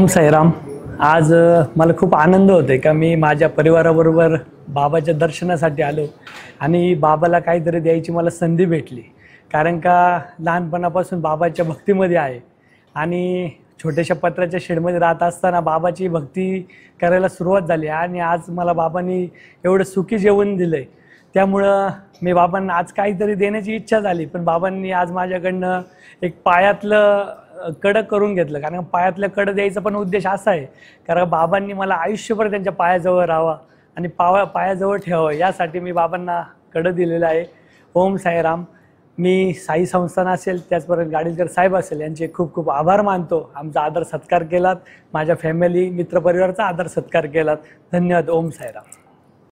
ओम साईराम। आज मला खूप आनंद होतोय का मी माझ्या परिवाराबरोबर बाबाच्या दर्शनासाठी आलो आणि बाबाला काहीतरी द्यायची मला संधी भेटली। कारण का लहानपणापासून बाबाच्या भक्तीमध्ये आहे आणि छोट्याशा पत्राच्या शेडमध्ये राहत असताना बाबाची भक्ती करायला सुरुवात झाली आणि आज मला बाबांनी एवढं सुखी जेवण दिलंय। त्यामुळं मी बाबांना आज काहीतरी देण्याची इच्छा झाली, पण बाबांनी आज माझ्याकडनं एक पायातलं कडं करून घेतलं। कारण पायातलं कडं द्यायचा पण उद्देश असा आहे कारण बाबांनी मला आयुष्यभर त्यांच्या पायाजवळ राहावं आणि पायाजवळ ठेवावं यासाठी मी बाबांना कडं दिलेलं आहे। ओम साईराम। मी साई संस्थान असेल त्याचबरोबर गाडीलकर साहेब असेल यांचे खूप खूप आभार मानतो। आमचा आदर सत्कार केलात, माझ्या फॅमिली मित्रपरिवाराचा आदर सत्कार केलात। धन्यवाद। ओम साईराम।